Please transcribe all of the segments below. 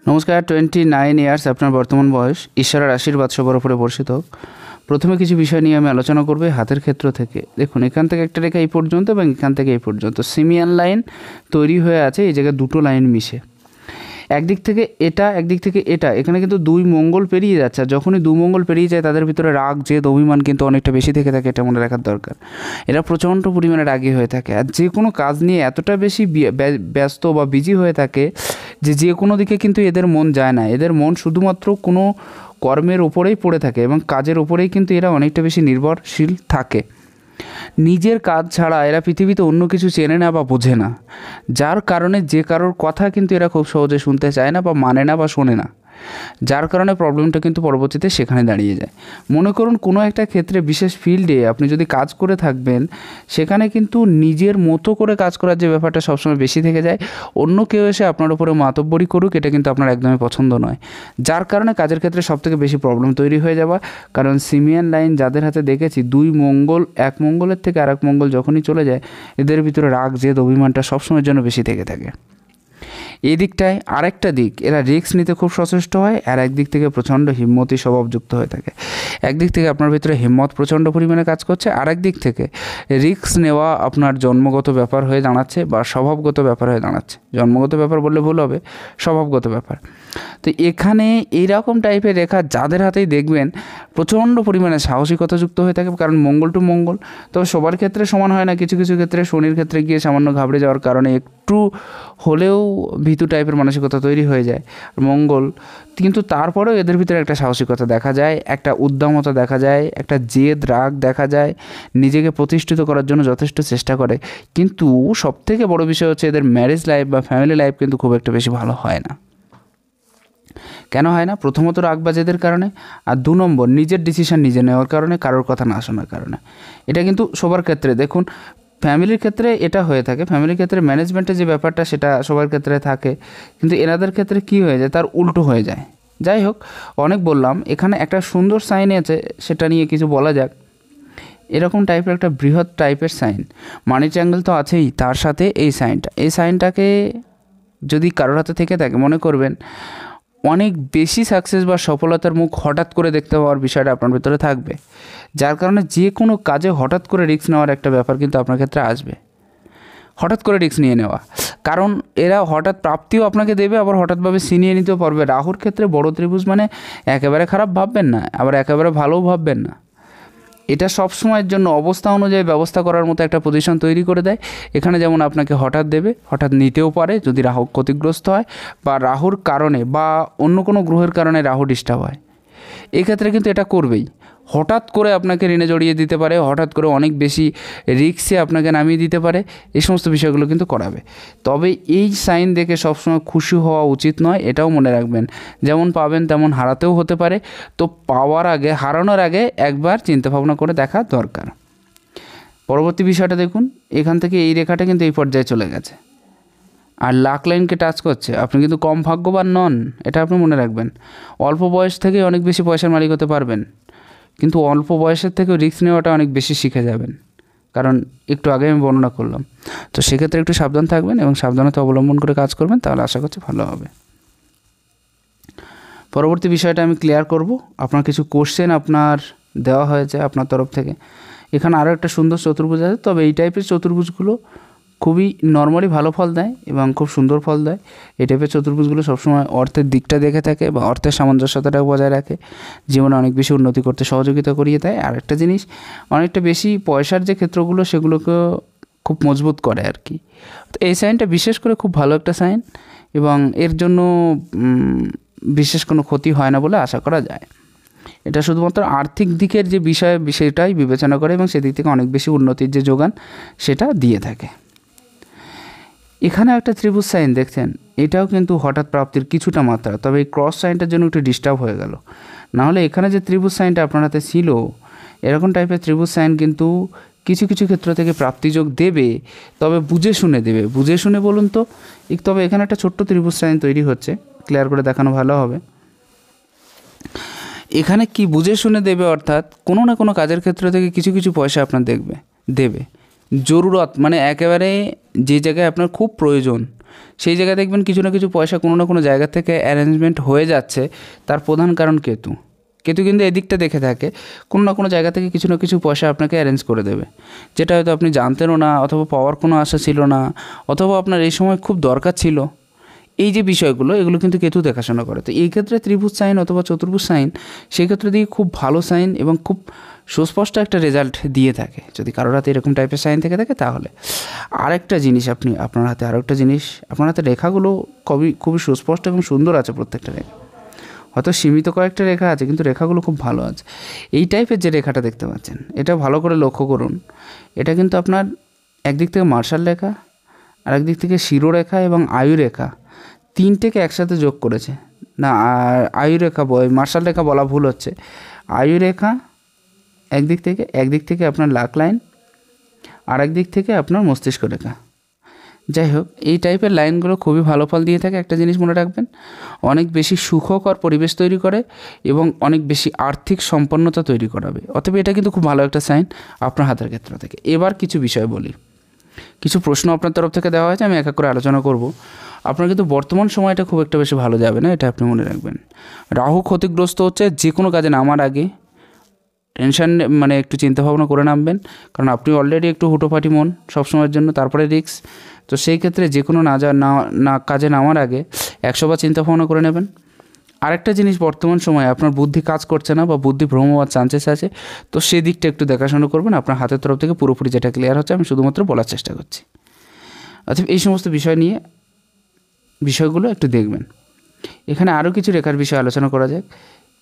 নমস্কার। 29 ইয়ার্স আপনার বর্তমান বয়স, ঈশ্বরের আশীর্বাদ সবার উপরে বর্ষিত হোক। প্রথমে কিছু বিষয় নিয়ে আমি আলোচনা করব হাতের ক্ষেত্র থেকে। দেখুন, এখান থেকে একটা রেখা এই পর্যন্ত এবং এখান থেকে এই পর্যন্ত সিমিয়ান লাইন তৈরি হয়ে আছে। এই জায়গায় দুটো লাইন মিশে একদিক থেকে এটা, একদিক থেকে এটা, এখানে কিন্তু দুই মঙ্গল পেরিয়ে যাচ্ছে। আর যখনই দু মঙ্গল পেরিয়ে যায় তাদের ভিতরে রাগ, জেদ, অভিমান কিন্তু অনেকটা বেশি থেকে থাকে। এটা মনে রাখার দরকার। এরা প্রচণ্ড পরিমাণে রাগী হয়ে থাকে আর যে কোনো কাজ নিয়ে এতটা বেশি ব্যস্ত বা বিজি হয়ে থাকে যে কোনো দিকে কিন্তু এদের মন যায় না। এদের মন শুধুমাত্র কোনো কর্মের ওপরেই পড়ে থাকে এবং কাজের ওপরেই কিন্তু এরা অনেকটা বেশি নির্ভরশীল থাকে। নিজের কাজ ছাড়া এরা পৃথিবীতে অন্য কিছু চেনে না বা বোঝে না, যার কারণে যে কারোর কথা কিন্তু এরা খুব সহজে শুনতে চায় না বা মানে না বা শোনে না, যার কারণে প্রবলেমটা কিন্তু পরবর্তীতে সেখানে দাঁড়িয়ে যায়। মনে করুন কোনো একটা ক্ষেত্রে বিশেষ ফিল্ডে আপনি যদি কাজ করে থাকবেন, সেখানে কিন্তু নিজের মতো করে কাজ করার যে ব্যাপারটা সবসময় বেশি থেকে যায়। অন্য কেউ এসে আপনার উপরে মাতব্বরি করুক, এটা কিন্তু আপনার একদমই পছন্দ নয়, যার কারণে কাজের ক্ষেত্রে সবথেকে বেশি প্রবলেম তৈরি হয়ে যাওয়া। কারণ সিমিয়ান লাইন যাদের হাতে দেখেছি, দুই মঙ্গল এক মঙ্গলের থেকে আরেক মঙ্গল যখনই চলে যায়, এদের ভিতরে রাগ, জেদ, অভিমানটা সবসময়ের জন্য বেশি থেকে থাকে। এই দিকটায় আরেকটা দিক, এরা রিস্ক নিতে খুব সচেষ্ট হয় আর একদিক থেকে প্রচণ্ড হিম্মতি স্বভাবযুক্ত হয়ে থাকে। একদিক থেকে আপনার ভিতরে হিম্মত প্রচণ্ড পরিমাণে কাজ করছে, আর একদিক থেকে রিস্ক নেওয়া আপনার জন্মগত ব্যাপার হয়ে দাঁড়াচ্ছে বা স্বভাবগত ব্যাপার হয়ে দাঁড়াচ্ছে। জন্মগত ব্যাপার বললে ভুল হবে, স্বভাবগত ব্যাপার। তো এখানে এইরকম টাইপের রেখা যাদের হাতেই দেখবেন প্রচণ্ড পরিমাণে সাহসিকতাযুক্ত হয়ে থাকে। কারণ মঙ্গল টু মঙ্গল, তবে সবার ক্ষেত্রে সমান হয় না। কিছু কিছু ক্ষেত্রে শনির ক্ষেত্রে গিয়ে সামান্য ঘাবড়ে যাওয়ার কারণে একটু হলেও ভীতু টাইপের মানসিকতা তৈরি হয়ে যায় মঙ্গল, কিন্তু তারপরেও এদের ভিতরে একটা সাহসিকতা দেখা যায়, একটা উদ্দামতা দেখা যায়, একটা জেদ, রাগ দেখা যায়, নিজেকে প্রতিষ্ঠিত করার জন্য যথেষ্ট চেষ্টা করে। কিন্তু সবথেকে বড় বিষয় হচ্ছে এদের ম্যারেজ লাইফ বা ফ্যামিলি লাইফ কিন্তু খুব একটা বেশি ভালো হয় না। কেন হয় না? প্রথমত রাগ বা জেদের কারণে, আর 2 নম্বর নিজের ডিসিশন নিজে নেওয়ার কারণে, কারোর কথা না শোনার কারণে। এটা কিন্তু সবার ক্ষেত্রে দেখুন, ফ্যামিলির ক্ষেত্রে এটা হয়ে থাকে। ফ্যামিলির ক্ষেত্রে ম্যানেজমেন্টের যে ব্যাপারটা সেটা সবার ক্ষেত্রে থাকে, কিন্তু এনাদের ক্ষেত্রে কী হয়ে যায়, তার উল্টো হয়ে যায়। যাই হোক, অনেক বললাম। এখানে একটা সুন্দর সাইন আছে, সেটা নিয়ে কিছু বলা যাক। এরকম টাইপের একটা বৃহৎ টাইপের সাইন, মানি ট্রায়াঙ্গেল তো আছেই, তার সাথে এই সাইনটাকে যদি কারোর হাতে থেকে থাকে, মনে করবেন অনেক বেশি সাকসেস বা সফলতার মুখ হঠাৎ করে দেখতে পাওয়ার বিষয়টা আপনার ভিতরে থাকবে, যার কারণে যে কোনো কাজে হঠাৎ করে রিস্ক নেওয়ার একটা ব্যাপার কিন্তু আপনার ক্ষেত্রে আসবে। হঠাৎ করে রিস্ক নিয়ে নেওয়া, কারণ এরা হঠাৎ প্রাপ্তিও আপনাকে দেবে, আবার হঠাৎভাবে ছিনিয়ে নিতেও পারবে। রাহুর ক্ষেত্রে বড় ত্রিভুজ মানে একেবারে খারাপ ভাববেন না, আবার একেবারে ভালোও ভাববেন না। এটা সব সময়ের জন্য অবস্থা অনুযায়ী ব্যবস্থা করার মতো একটা পজিশন তৈরি করে দেয়। এখানে যেমন আপনাকে হঠাৎ দেবে, হঠাৎ নিতেও পারে যদি রাহু ক্ষতিগ্রস্ত হয় বা রাহুর কারণে বা অন্য কোনো গ্রহের কারণে রাহু ডিস্টার্ব হয়। এক্ষেত্রে কিন্তু এটা করবেই। হঠাৎ করে আপনাকে ঋণে জড়িয়ে দিতে পারে, হঠাৎ করে অনেক বেশি রিস্কে আপনাকে নামিয়ে দিতে পারে। এই সমস্ত বিষয়গুলো কিন্তু করাবে। তবে এই সাইন দেখে সবসময় খুশি হওয়া উচিত নয়, এটাও মনে রাখবেন। যেমন পাবেন তেমন হারাতেও হতে পারে। তো পাওয়ার আগে, হারানোর আগে একবার চিন্তাভাবনা করে দেখা দরকার। পরবর্তী বিষয়টা দেখুন, এখান থেকে এই রেখাটা কিন্তু এই পর্যায়ে চলে গেছে আর লাক লাইনকে টাচ করছে। আপনি কিন্তু কম ভাগ্যবান নন, এটা আপনি মনে রাখবেন। অল্প বয়স থেকে অনেক বেশি পয়সার মালিক হতে পারবেন, কিন্তু অল্প বয়সের থেকেও রিস্ক নেওয়াটা অনেক বেশি শিখে যাবেন, কারণ একটু আগে আমি বর্ণনা করলাম। তো সেক্ষেত্রে একটু সাবধান থাকবেন এবং সাবধানতা অবলম্বন করে কাজ করবেন, তাহলে আশা করছি ভালো হবে। পরবর্তী বিষয়টা আমি ক্লিয়ার করব। আপনার কিছু কোশ্চেন আপনার দেওয়া হয়েছে আপনার তরফ থেকে। এখানে আরও একটা সুন্দর চতুর্ভুজ আছে, তবে এই টাইপের চতুর্ভুজগুলো খুবই নর্মালি ভালো ফল দেয় এবং খুব সুন্দর ফল দেয়। এই টাইপের চতুর্ভুজগুলো সবসময় অর্থের দিকটা দেখে থাকে বা অর্থের সামঞ্জস্যতাটাও বজায় রাখে, জীবনে অনেক বেশি উন্নতি করতে সহযোগিতা করিয়ে দেয়। আর একটা জিনিস, অনেকটা বেশি পয়সার যে ক্ষেত্রগুলো সেগুলোকে খুব মজবুত করে আর কি। তো এই সাইনটা বিশেষ করে খুব ভালো একটা সাইন এবং এর জন্য বিশেষ কোনো ক্ষতি হয় না বলে আশা করা যায়। এটা শুধুমাত্র আর্থিক দিকের যে বিষয়টাই বিবেচনা করে এবং সেদিক থেকে অনেক বেশি উন্নতির যে যোগান সেটা দিয়ে থাকে। এখানে একটা ত্রিভুজ সাইন দেখছেন, এটাও কিন্তু হঠাৎ প্রাপ্তির কিছুটা মাত্রা, তবে এই ক্রস সাইনটার জন্য একটু ডিস্টার্ব হয়ে গেল। নাহলে এখানে যে ত্রিভুজ সাইনটা আপনার হাতে ছিল, এরকম টাইপের ত্রিভুজ সাইন কিন্তু কিছু কিছু ক্ষেত্র থেকে প্রাপ্তিযোগ দেবে, তবে বুঝে শুনে দেবে। বুঝে শুনে বলুন তো, তবে এখানে একটা ছোট্ট ত্রিভুজ সাইন তৈরি হচ্ছে, ক্লিয়ার করে দেখানো ভালো হবে। এখানে কি বুঝে শুনে দেবে, অর্থাৎ কোনো না কোনো কাজের ক্ষেত্র থেকে কিছু কিছু পয়সা আপনার দেবে। জরুরত মানে একেবারে যে জায়গায় আপনার খুব প্রয়োজন, সেই জায়গায় দেখবেন কিছু না কিছু পয়সা কোনো না কোনো জায়গা থেকে অ্যারেঞ্জমেন্ট হয়ে যাচ্ছে। তার প্রধান কারণ কেতু। কেতু কিন্তু এদিকটা দেখে থাকে, কোনো না কোনো জায়গা থেকে কিছু না কিছু পয়সা আপনাকে অ্যারেঞ্জ করে দেবে, যেটা হয়তো আপনি জানতেনও না, অথবা পাওয়ার কোনো আশা ছিল না, অথবা আপনার এই সময় খুব দরকার ছিল। এই যে বিষয়গুলো, এগুলো কিন্তু কেতু দেখাশোনা করে। তো এই ক্ষেত্রে ত্রিভুজ সাইন অথবা চতুর্ভুজ সাইন সেই ক্ষেত্রে দিয়ে খুব ভালো সাইন এবং খুব সুস্পষ্ট একটা রেজাল্ট দিয়ে থাকে। যদি কারোর হাতে এরকম টাইপের সাইন থেকে থাকে তাহলে আরেকটা জিনিস, আপনার হাতে আরেকটা জিনিস, আপনার হাতে রেখাগুলো খুবই সুস্পষ্ট এবং সুন্দর আছে। প্রত্যেকটা রেখা হয়তো সীমিত কয়েকটা রেখা আছে, কিন্তু রেখাগুলো খুব ভালো আছে। এই টাইপের যে রেখাটা দেখতে পাচ্ছেন, এটা ভালো করে লক্ষ্য করুন। এটা কিন্তু আপনার একদিক থেকে মার্শাল রেখা, আর একদিক থেকে শিরোরেখা এবং আয়ুরেখা, তিনটেকে একসাথে যোগ করেছে। না, আয়ুরেখা মার্শাল রেখা বলা ভুল হচ্ছে। আয়ুরেখা একদিক থেকে আপনার লাক লাইন, আর একদিক থেকে আপনার মস্তিষ্ক রেখা। যাই হোক, এই টাইপের লাইনগুলো খুবই ভালো ফল দিয়ে থাকে। একটা জিনিস মনে রাখবেন, অনেক বেশি সুখকর পরিবেশ তৈরি করে এবং অনেক বেশি আর্থিক সম্পন্নতা তৈরি করাবে। অতএব এটা কিন্তু খুব ভালো একটা সাইন আপনার হাতের ক্ষেত্র থেকে। এবার কিছু বিষয় বলি, কিছু প্রশ্ন আপনার তরফ থেকে দেওয়া হয়েছে, আমি এক এক করে আলোচনা করব। আপনার কিন্তু বর্তমান সময়টা খুব একটা বেশি ভালো যাবে না, এটা আপনি মনে রাখবেন। রাহু ক্ষতিগ্রস্ত হচ্ছে, যে কোনো কাজে নামার আগে টেনশন মানে একটু চিন্তাভাবনা করে নামবেন, কারণ আপনি অলরেডি একটু হুটোপাটি মন সবসময়ের জন্য, তারপরে রিস্ক। তো সেই ক্ষেত্রে যে কোনো কাজে নামার আগে 100 বার চিন্তাভাবনা করে নেবেন। আরেকটা জিনিস, বর্তমান সময়ে আপনার বুদ্ধি কাজ করছে না বা বুদ্ধি ভ্রম হওয়ার চান্সেস আছে, তো সেদিকটা একটু দেখাশোনা করবেন। আপনার হাতের তরফ থেকে পুরোপুরি যেটা ক্লিয়ার হচ্ছে আমি শুধুমাত্র বলার চেষ্টা করছি। অর্থাৎ এই সমস্ত বিষয়গুলো একটু দেখবেন। এখানে আরও কিছু রেখার বিষয়ে আলোচনা করা যাক।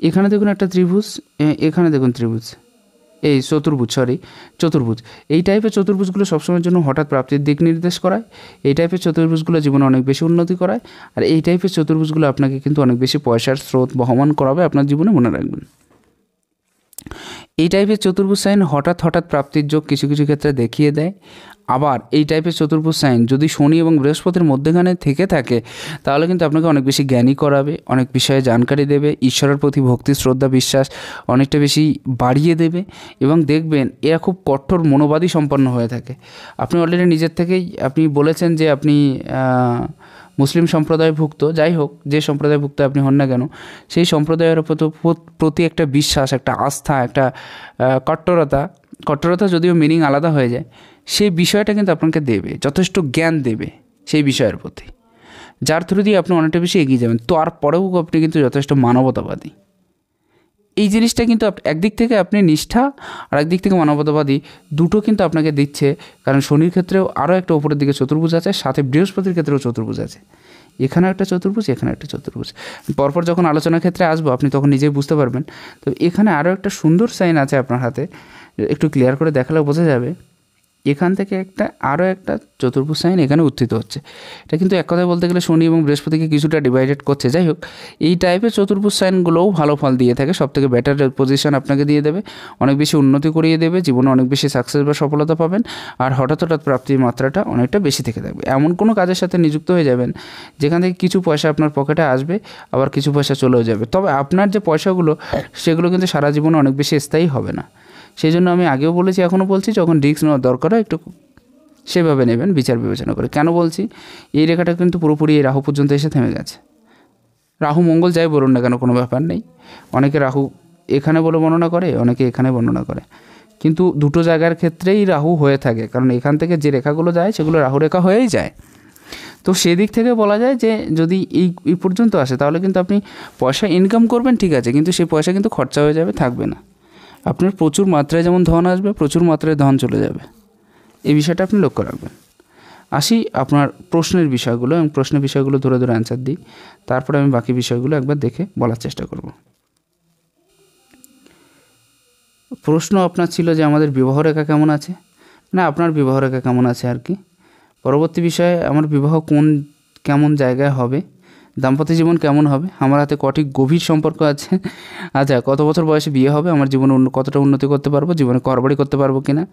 এখানে দেখুন একটা ত্রিভুজ, এখানে দেখুন ত্রিভুজ, চতুর্ভুজ। এই টাইপের চতুর্ভুজগুলো সবসময়ের জন্য হঠাৎ প্রাপ্তির দিক নির্দেশ করায়। এই টাইপের চতুর্ভুজগুলো জীবনে অনেক বেশি উন্নতি করায়। আর এই টাইপের চতুর্ভুজগুলো আপনাকে কিন্তু অনেক বেশি পয়সার স্রোত বহমান করাবে আপনার জীবনে, মনে রাখবেন। এই টাইপের চতুর্ভুজ সাইন হঠাৎ প্রাপ্তির যোগ কিছু কিছু ক্ষেত্রে দেখিয়ে দেয়। আবার এই টাইপের চতুর্ভুজ সাইন যদি শনি এবং বৃহস্পতির মধ্যেখানে থেকে থাকে, তাহলে কিন্তু আপনাকে অনেক বেশি জ্ঞানী করাবে, অনেক বিষয়ে জানকারি দেবে, ঈশ্বরের প্রতি ভক্তি শ্রদ্ধা বিশ্বাস অনেকটা বেশি বাড়িয়ে দেবে। এবং দেখবেন এরা খুব কঠোর মনোবাদী সম্পন্ন হয়ে থাকে। আপনি অলরেডি নিজের থেকেই আপনি বলেছেন যে আপনি মুসলিম সম্প্রদায়ভুক্ত, যাই হোক যে সম্প্রদায়ভুক্ত আপনি হন না কেন, সেই সম্প্রদায়ের প্রতি একটা বিশ্বাস, একটা আস্থা, একটা কট্টরতা যদিও মিনিং আলাদা হয়ে যায়, সেই বিষয়টা কিন্তু আপনাকে দেবে, যথেষ্ট জ্ঞান দেবে সেই বিষয়ের প্রতি, যার থ্রু দিয়ে আপনি অনেকটা বেশি এগিয়ে যাবেন। তারপরেও আপনি কিন্তু যথেষ্ট মানবতাবাদী। এই জিনিসটা কিন্তু একদিক থেকে আপনি নিষ্ঠা আর একদিক থেকে মানবতাবাদী, দুটো কিন্তু আপনাকে দিচ্ছে। কারণ শনির ক্ষেত্রেও আরও একটা উপরের দিকে চতুর্ভুজ আছে, সাথে বৃহস্পতির ক্ষেত্রেও চতুর্ভুজ আছে। এখানে একটা চতুর্ভুজ, এখানে একটা চতুর্ভুজ। পরপর যখন আলোচনার ক্ষেত্রে আসবো আপনি তখন নিজেই বুঝতে পারবেন। তো এখানে আরও একটা সুন্দর সাইন আছে আপনার হাতে, একটু ক্লিয়ার করে দেখালে বোঝা যাবে। এখান থেকে আরও একটা চতুর্ভুজ সাইন এখানে উত্থিত হচ্ছে। এটা কিন্তু এক কথায় বলতে গেলে শনি এবং বৃহস্পতিকে কিছুটা ডিভাইডেড করছে। যাই হোক, এই টাইপের চতুর্ভুজ সাইনগুলোও ভালো ফল দিয়ে থাকে, সবথেকে বেটার পজিশন আপনাকে দিয়ে দেবে, অনেক বেশি উন্নতি করিয়ে দেবে, জীবনে অনেক বেশি সাকসেস বা সফলতা পাবেন। আর হঠাৎ প্রাপ্তির মাত্রাটা অনেকটা বেশি থেকে থাকবে। এমন কোনো কাজের সাথে নিযুক্ত হয়ে যাবেন যেখান থেকে কিছু পয়সা আপনার পকেটে আসবে, আবার কিছু পয়সা চলেও যাবে। তবে আপনার যে পয়সাগুলো সেগুলো কিন্তু সারা জীবনে অনেক বেশি স্থায়ী হবে না। সেই জন্য আমি আগেও বলেছি, এখনও বলছি, যখন রিস্ক নেওয়ার দরকার হয় একটু সেভাবে নেবেন, বিচার বিবেচনা করে। কেন বলছি, এই রেখাটা কিন্তু পুরোপুরি এই রাহু পর্যন্ত এসে থেমে গেছে। রাহু মঙ্গল যাই বলুন না কেন, কোনো ব্যাপার নেই। অনেকে রাহু এখানে বলে বর্ণনা করে, অনেকে এখানে বর্ণনা করে, কিন্তু দুটো জায়গার ক্ষেত্রেই রাহু হয়ে থাকে। কারণ এখান থেকে যে রেখাগুলো যায় সেগুলো রাহু রেখা হয়েই যায়। তো সেদিক থেকে বলা যায় যে যদি এই পর্যন্ত আসে তাহলে কিন্তু আপনি পয়সা ইনকাম করবেন, ঠিক আছে, কিন্তু সেই পয়সা কিন্তু খরচা হয়ে যাবে, থাকবে না। আপনার প্রচুর মাত্রায় যেমন ধন আসবে, প্রচুর মাত্রায় ধন চলে যাবে। এই বিষয়টা আপনি লক্ষ্য রাখবেন। আসি আপনার প্রশ্নের বিষয়গুলো, এবং প্রশ্নের বিষয়গুলো ধরে অ্যান্সার দিই, তারপরে আমি বাকি বিষয়গুলো একবার দেখে বলার চেষ্টা করব। প্রশ্ন আপনার ছিল যে আমাদের বিবাহ রেখা কেমন আছে, না আপনার বিবাহ রেখা কেমন আছে আর কি। পরবর্তী বিষয়ে আমার বিবাহ কেমন জায়গায় হবে, দাম্পত্য জীবন কেমন হবে, আমার হাতে কটি গভীর সম্পর্ক আছে, আচ্ছা কত বছর বয়সে বিয়ে হবে, আমার জীবনে কতটা উন্নতি করতে পারবো, জীবনে ঘরবাড়ি করতে পারবো কিনা,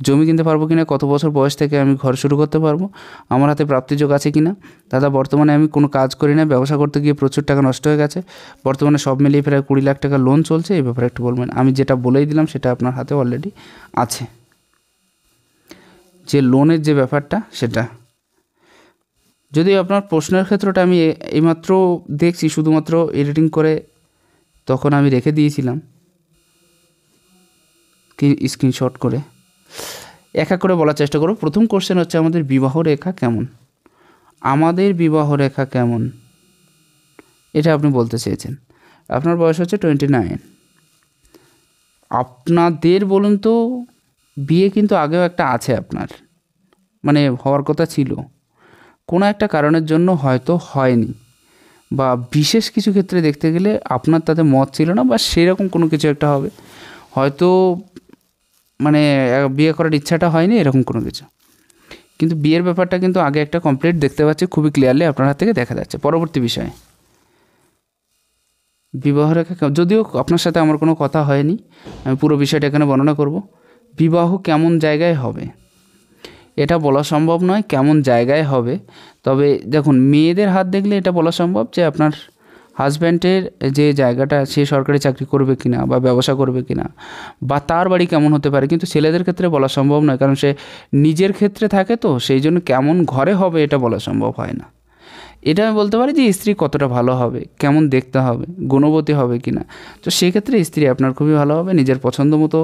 জমি কিনতে পারবো কিনা, কত বছর বয়স থেকে আমি ঘর শুরু করতে পারবো, আমার হাতে প্রাপ্তিযোগ আছে কিনা, দাদা বর্তমানে আমি কোনো কাজ করি না, ব্যবসা করতে গিয়ে প্রচুর টাকা নষ্ট হয়ে গেছে, বর্তমানে সব মিলিয়ে প্রায় 20 লাখ টাকা লোন চলছে, এই ব্যাপারে একটু বলবেন। আমি যেটা বলেই দিলাম সেটা আপনার হাতে অলরেডি আছে, যে লোনের যে ব্যাপারটা সেটা। যদিও আপনার প্রশ্নের ক্ষেত্রটা আমি এইমাত্র দেখছি, শুধুমাত্র এডিটিং করে তখন আমি রেখে দিয়েছিলাম কি স্ক্রিনশট করে। এক এক করে বলার চেষ্টা করব। প্রথম কোশ্চেন হচ্ছে আমাদের বিবাহ রেখা কেমন, আমাদের বিবাহ রেখা কেমন, এটা আপনি বলতে চেয়েছেন। আপনার বয়স হচ্ছে 29। আপনাদের বলুন তো, বিয়ে কিন্তু আগেও একটা আছে আপনার, মানে হওয়ার কথা ছিল, কোনো একটা কারণের জন্য হয়তো হয়নি, বা বিশেষ কিছু ক্ষেত্রে দেখতে গেলে আপনার তাতে মত ছিল না, বা সেরকম কোনো কিছু একটা হবে, হয়তো মানে বিয়ে করার ইচ্ছাটা হয়নি, এরকম কোনো কিছু। কিন্তু বিয়ের ব্যাপারটা কিন্তু আগে একটা কমপ্লিট দেখতে পাচ্ছি, খুবই ক্লিয়ারলি আপনার হাত থেকে দেখা যাচ্ছে। পরবর্তী বিষয় বিবাহ রেখা, যদিও আপনার সাথে আমার কোনো কথা হয়নি, আমি পুরো বিষয়টা এখানে বর্ণনা করব। বিবাহ কেমন জায়গায় হবে এটা বলা সম্ভব নয়, কেমন জায়গায় হবে। তবে দেখুন, মেয়েদের হাত দেখলে এটা বলা সম্ভব যে আপনার হাজব্যান্ডের যে জায়গাটা, সে সরকারি চাকরি করবে কিনা, বা ব্যবসা করবে কিনা, বা তার বাড়ি কেমন হতে পারে। কিন্তু ছেলেদের ক্ষেত্রে বলা সম্ভব নয়, কারণ সে নিজের ক্ষেত্রে থাকে, তো সেই জন্য কেমন ঘরে হবে এটা বলা সম্ভব হয় না। এটা আমি বলতে পারি যে স্ত্রী কতটা ভালো হবে, কেমন দেখতে হবে, গুণবতী হবে কিনা। তো সেক্ষেত্রে স্ত্রী আপনার খুবই ভালো হবে, নিজের পছন্দ মতো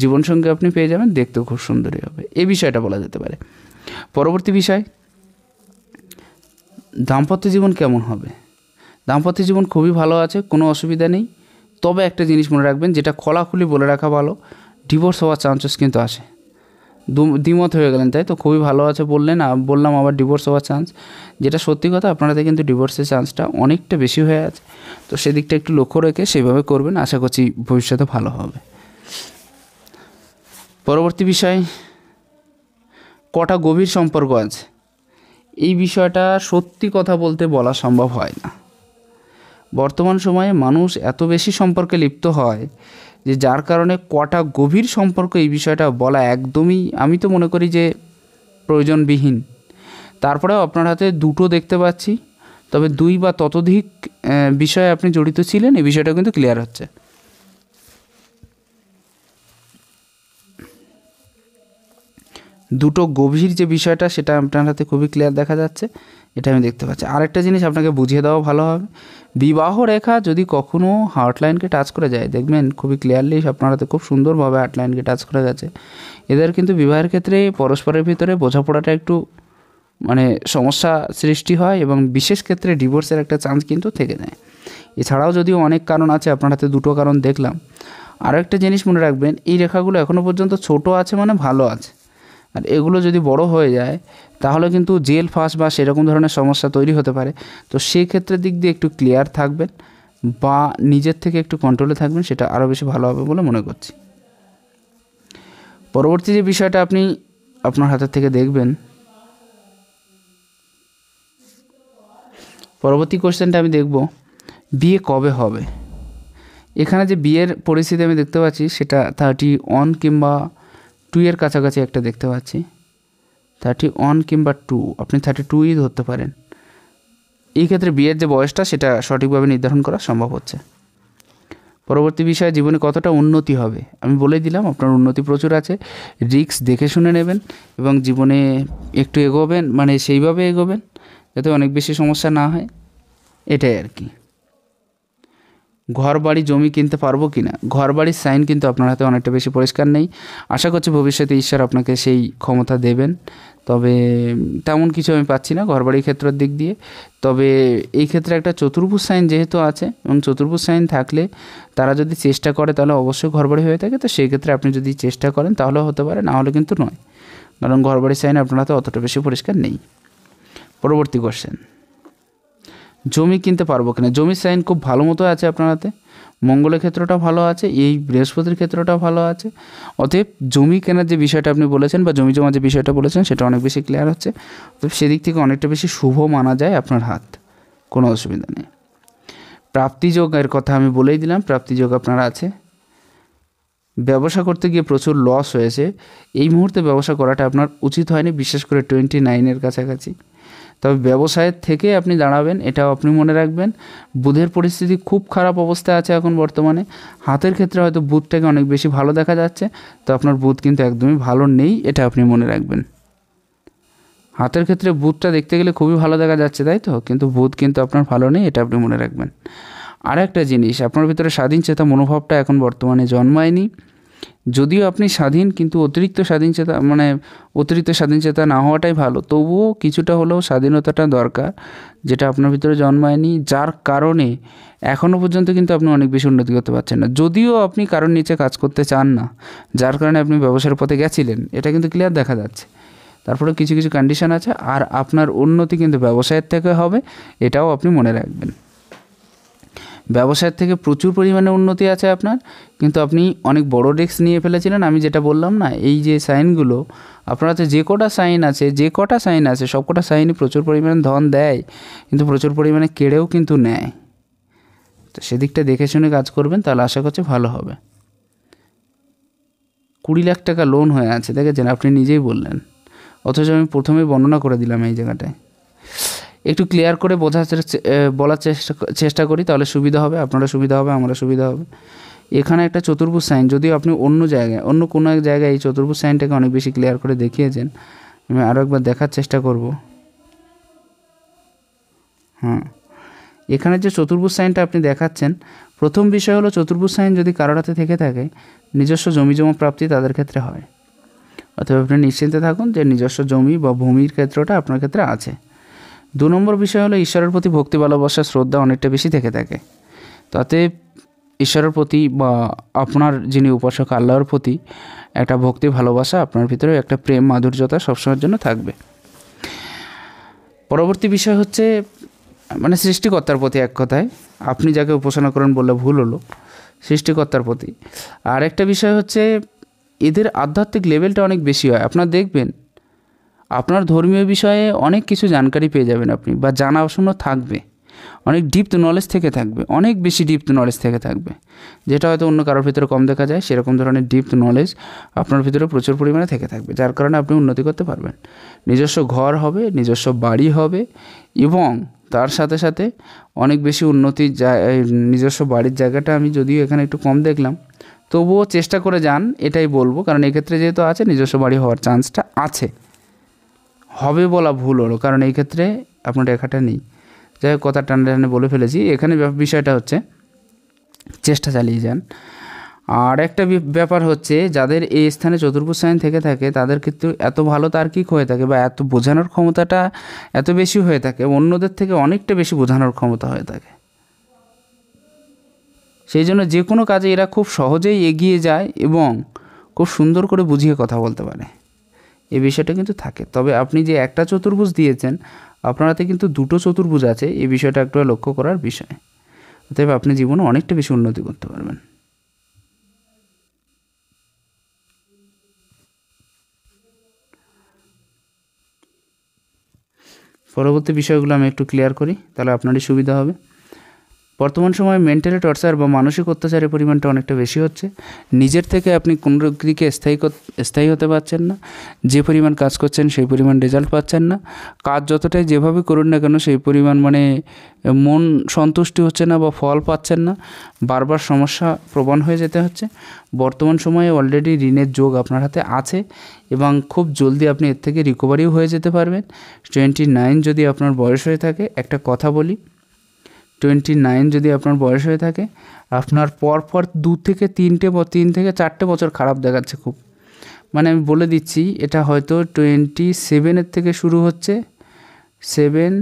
জীবনসঙ্গী আপনি পেয়ে যাবেন, দেখতেও খুব সুন্দরই হবে, এই বিষয়টা বলা যেতে পারে। পরবর্তী বিষয়, দাম্পত্য জীবন কেমন হবে। দাম্পত্য জীবন খুবই ভালো আছে, কোনো অসুবিধা নেই। তবে একটা জিনিস মনে রাখবেন, যেটা খোলাখুলি বলে রাখা ভালো, ডিভোর্স হওয়ার চান্সেস কিন্তু আসে। দ্বিমত হয়ে গেলেন, তাই তো? খুবই ভালো আছে বললেন, বললাম আবার ডিভোর্স হওয়ার চান্স, যেটা সত্যি কথা। আপনাদের কিন্তু ডিভোর্সের চান্সটা অনেকটা বেশি হয়ে আছে, তো সেদিকটা একটু লক্ষ্য রেখে সেভাবে করবেন, আশা করছি ভবিষ্যতে ভালো হবে। পরবর্তী বিষয়, কটা গভীর সম্পর্ক আছে। এই বিষয়টা সত্যি কথা বলতে বলা সম্ভব হয় না। বর্তমান সময়ে মানুষ এত বেশি সম্পর্কে লিপ্ত হয় যে যার কারণে কটা গভীর সম্পর্ক, এই বিষয়টা বলা একদমই, আমি তো মনে করি যে প্রয়োজনবিহীন। তারপরেও আপনার হাতে দুটো দেখতে পাচ্ছি, তবে 2 বা ততোধিক বিষয়ে আপনি জড়িত ছিলেন, এই বিষয়টা কিন্তু ক্লিয়ার হচ্ছে। দুটো গভীর যে বিষয়টা, সেটা আপনার হাতে খুবই ক্লিয়ার দেখা যাচ্ছে, এটা আমি দেখতে পাচ্ছি। আরেকটা জিনিস আপনাকে বুঝিয়ে দেওয়া ভালো হবে, বিবাহ রেখা যদি কখনও হার্টলাইনকে টাচ করে যায়, দেখবেন খুবই ক্লিয়ারলি আপনার হাতে খুব সুন্দরভাবে হার্টলাইনকে টাচ করে গেছে। এদের কিন্তু বিবাহের ক্ষেত্রে পরস্পরের ভিতরে বোঝাপড়াটা একটু মানে সমস্যা সৃষ্টি হয়, এবং বিশেষ ক্ষেত্রে ডিভোর্সের একটা চান্স কিন্তু থেকে যায়। এছাড়াও যদিও অনেক কারণ আছে, আপনার হাতে দুটো কারণ দেখলাম। আরও একটা জিনিস মনে রাখবেন, এই রেখাগুলো এখনও পর্যন্ত ছোট আছে মানে ভালো আছে, আর এগুলো যদি বড় হয়ে যায় তাহলে কিন্তু জেল ফাঁস বা সেরকম ধরনের সমস্যা তৈরি হতে পারে। তো সেই ক্ষেত্রের দিক দিয়ে একটু ক্লিয়ার থাকবেন, বা নিজের থেকে একটু কন্ট্রোলে থাকবেন, সেটা আরও বেশি ভালো হবে বলে মনে করছি। পরবর্তী যে বিষয়টা আপনি আপনার হাতের থেকে দেখবেন, পরবর্তী কোশ্চেনটা আমি দেখব, বিয়ে কবে হবে। এখানে যে বিয়ের পরিস্থিতি আমি দেখতে পাচ্ছি, সেটা 31 কিংবা 2 এর কাছাকাছি একটা দেখতে পাচ্ছি। 31 কিংবা 2, আপনি 32ই ধরতে পারেন। এই ক্ষেত্রে বিয়ের যে বয়সটা, সেটা সঠিকভাবে নির্ধারণ করা সম্ভব হচ্ছে। পরবর্তী বিষয়ে, জীবনে কতটা উন্নতি হবে। আমি বলে দিলাম আপনার উন্নতি প্রচুর আছে, রিস্ক দেখে শুনে নেবেন, এবং জীবনে একটু এগোবেন, মানে সেইভাবে এগোবেন যাতে অনেক বেশি সমস্যা না হয়, এটাই আর কি। ঘর বাড়ি জমি কিনতে পারবো কি না, ঘর বাড়ির সাইন কিন্তু আপনার হাতে অনেকটা বেশি পরিষ্কার নেই। আশা করছি ভবিষ্যতে ঈশ্বর আপনাকে সেই ক্ষমতা দেবেন, তবে তেমন কিছু আমি পাচ্ছি না ঘর বাড়ির ক্ষেত্রের দিক দিয়ে। তবে এই ক্ষেত্রে একটা চতুর্ভুজ সাইন যেহেতু আছে, এবং চতুর্ভুজ সাইন থাকলে তারা যদি চেষ্টা করে তাহলে অবশ্যই ঘর বাড়ি হয়ে থাকে। তো সেই ক্ষেত্রে আপনি যদি চেষ্টা করেন তাহলে হতে পারে, না হলে কিন্তু নয়, কারণ ঘর বাড়ির সাইন আপনার হাতে অতটা বেশি পরিষ্কার নেই। পরবর্তী কোশ্চেন, জমি কিনতে পারবো কিনা। জমির সাইন খুব ভালো মতো আছে আপনার হাতে, মঙ্গলের ক্ষেত্রটা ভালো আছে, এই বৃহস্পতির ক্ষেত্রটাও ভালো আছে। অতএব জমি কেনার যে বিষয়টা আপনি বলেছেন, বা জমি জমা যে বিষয়টা বলেছেন, সেটা অনেক বেশি ক্লিয়ার হচ্ছে। অতএব সেদিক থেকে অনেকটা বেশি শুভ মানা যায় আপনার হাত, কোনো অসুবিধা নেই। প্রাপ্তিযোগের কথা আমি বলেই দিলাম, প্রাপ্তিযোগ আপনার আছে। ব্যবসা করতে গিয়ে প্রচুর লস হয়েছে, এই মুহূর্তে ব্যবসা করাটা আপনার উচিত হয়নি, বিশেষ করে 29-এর কাছাকাছি। তবে ব্যবসায়ের থেকে আপনি দাঁড়াবেন, এটাও আপনি মনে রাখবেন। বুধের পরিস্থিতি খুব খারাপ অবস্থায় আছে এখন বর্তমানে। হাতের ক্ষেত্রে হয়তো বুধটাকে অনেক বেশি ভালো দেখা যাচ্ছে, তো আপনার বুধ কিন্তু একদমই ভালো নেই, এটা আপনি মনে রাখবেন। হাতের ক্ষেত্রে বুধটা দেখতে গেলে খুবই ভালো দেখা যাচ্ছে, তাই তো? কিন্তু বুধ কিন্তু আপনার ভালো নেই, এটা আপনি মনে রাখবেন। আর একটা জিনিস, আপনার ভিতরে স্বাধীন চেতা মনোভাবটা এখন বর্তমানে জন্মায়নি। যদিও আপনি স্বাধীন, কিন্তু অতিরিক্ত স্বাধীন চেতা মানে অতিরিক্ত স্বাধীন চেতা না হওয়াটাই ভালো, তবুও কিছুটা হলেও স্বাধীনতাটা দরকার, যেটা আপনার ভিতরে জন্মায়নি, যার কারণে এখনও পর্যন্ত কিন্তু আপনি অনেক বেশি উন্নতি করতে পারছেন না। যদিও আপনি কারোর নিচে কাজ করতে চান না, যার কারণে আপনি ব্যবসার পথে গেছিলেন, এটা কিন্তু ক্লিয়ার দেখা যাচ্ছে। তারপরে কিছু কিছু কন্ডিশন আছে, আর আপনার উন্নতি কিন্তু ব্যবসায়ের থেকে হবে, এটাও আপনি মনে রাখবেন। ব্যবসায়ের থেকে প্রচুর পরিমাণে উন্নতি আছে আপনার, কিন্তু আপনি অনেক বড় রিস্ক নিয়ে ফেলেছিলেন। আমি যেটা বললাম না, এই যে সাইনগুলো আপনার হাতে যে কটা সাইন আছে সব কটা সাইনই প্রচুর পরিমাণে ধন দেয়, কিন্তু প্রচুর পরিমাণে কেড়েও কিন্তু নেয়। তো সেদিকটা দেখে শুনে কাজ করবেন, তাহলে আশা করছি ভালো হবে। 20 লাখ টাকা লোন হয়ে আছে, দেখেছেন? আপনি নিজেই বললেন, অথচ আমি প্রথমেই বর্ণনা করে দিলাম। এই জায়গাটায় একটু ক্লিয়ার করে বলার চেষ্টা করি, তাহলে সুবিধা হবে, আপনারা সুবিধা হবে, আমরা সুবিধা হবে। এখানে একটা চতুর্ভুজ সাইন, যদিও আপনি অন্য কোনো এক জায়গায় এই চতুর্ভুজ সাইনটাকে অনেক বেশি ক্লিয়ার করে দেখিয়েছেন, আমি আরও একবার দেখার চেষ্টা করব। হ্যাঁ, এখানে যে চতুর্ভুজ সাইনটা আপনি দেখাচ্ছেন, প্রথম বিষয় হলো চতুর্ভুজ সাইন যদি কারোর হাতে থেকে থাকে, নিজস্ব জমিজমা প্রাপ্তি তাদের ক্ষেত্রে হয়। অথবা আপনি নিশ্চিন্তে থাকুন যে নিজস্ব জমি বা ভূমির ক্ষেত্রটা আপনার ক্ষেত্রে আছে। 2 নম্বর বিষয় হলো ঈশ্বরের প্রতি ভক্তি, ভালোবাসা, শ্রদ্ধা অনেকটা বেশি থেকে থাকে। তাতে ঈশ্বরের প্রতি বা আপনার যিনি উপাসক আল্লাহর প্রতি একটা ভক্তি, ভালোবাসা, আপনার ভিতরে একটা প্রেম, মাধুর্যতা সবসময়ের জন্য থাকবে। পরবর্তী বিষয় হচ্ছে মানে সৃষ্টিকর্তার প্রতি, এক কথায় আপনি যাকে উপাসনা করেন বললে ভুল হলো, সৃষ্টিকর্তার প্রতি। আর একটা বিষয় হচ্ছে এদের আধ্যাত্মিক লেভেলটা অনেক বেশি হয়। আপনার দেখবেন আপনার ধর্মীয় বিষয়ে অনেক কিছু জানকারি পেয়ে যাবেন আপনি, বা জানাশোনা থাকবে, অনেক ডিপথ নলেজ থেকে থাকবে, অনেক বেশি ডিপথ নলেজ থেকে থাকবে, যেটা হয়তো অন্য কারোর ভিতরে কম দেখা যায়। সেরকম ধরনের ডিপথ নলেজ আপনার ভিতরে প্রচুর পরিমাণে থেকে থাকবে, যার কারণে আপনি উন্নতি করতে পারবেন। নিজস্ব ঘর হবে, নিজস্ব বাড়ি হবে, এবং তার সাথে সাথে অনেক বেশি উন্নতির নিজস্ব বাড়ির জায়গাটা আমি যদিও এখানে একটু কম দেখলাম, তবুও চেষ্টা করে যান, এটাই বলবো। কারণ এক্ষেত্রে যেহেতু আছে, নিজস্ব বাড়ি হওয়ার চান্সটা আছে, হবে বলা ভুল হলো, কারণ এই ক্ষেত্রে আপনার রেখাটা নেই। যাই হোক, কথা টানে বলে ফেলেছি। এখানে বিষয়টা হচ্ছে চেষ্টা চালিয়ে যান। আর একটা ব্যাপার হচ্ছে, যাদের এই স্থানে চতুর্ভুজ সাইন থেকে থাকে তাদের কিন্তু এত ভালো তার্কিক হয়ে থাকে, বা এত বোঝানোর ক্ষমতাটা এত বেশি হয়ে থাকে, অন্যদের থেকে অনেকটা বেশি বোঝানোর ক্ষমতা হয়ে থাকে। সেই জন্য যে কোনো কাজে এরা খুব সহজেই এগিয়ে যায় এবং খুব সুন্দর করে বুঝিয়ে কথা বলতে পারে, এই বিষয়টা কিন্তু থাকে। তবে আপনি যে একটা চতুর্ভুজ দিয়েছেন, আপনার হাতে কিন্তু 2টো চতুর্ভুজ আছে, এই বিষয়টা একটু লক্ষ্য করার বিষয়। অতএব আপনি জীবনে অনেকটা বেশি উন্নতি করতে পারবেন। পরবর্তী বিষয়গুলো আমি একটু ক্লিয়ার করি, তাহলে আপনারই সুবিধা হবে। বর্তমান সময়ে মেন্টালি টর্চার বা মানসিক অত্যাচারের পরিমাণটা অনেকটা বেশি হচ্ছে। নিজের থেকে আপনি কোনো দিকে স্থায়ী হতে পারছেন না। যে পরিমাণ কাজ করছেন সেই পরিমাণ রেজাল্ট পাচ্ছেন না। কাজ যতটাই যেভাবে করুন না কেন সেই পরিমাণ মানে মন সন্তুষ্টি হচ্ছে না বা ফল পাচ্ছেন না। বারবার সমস্যা প্রবণ হয়ে যেতে হচ্ছে। বর্তমান সময়ে অলরেডি ঋণের যোগ আপনার হাতে আছে এবং খুব জলদি আপনি এর থেকে রিকভারিও হয়ে যেতে পারবেন। 29 যদি আপনার বয়স হয়ে থাকে, একটা কথা বলি, 29 যদি আপনার বয়স হয়ে থাকে, আপনার পরপর 2 থেকে 3 বছর খারাপ দেখাচ্ছে খুব। মানে আমি বলে দিচ্ছি, এটা হয়তো 27 থেকে শুরু হচ্ছে, 7,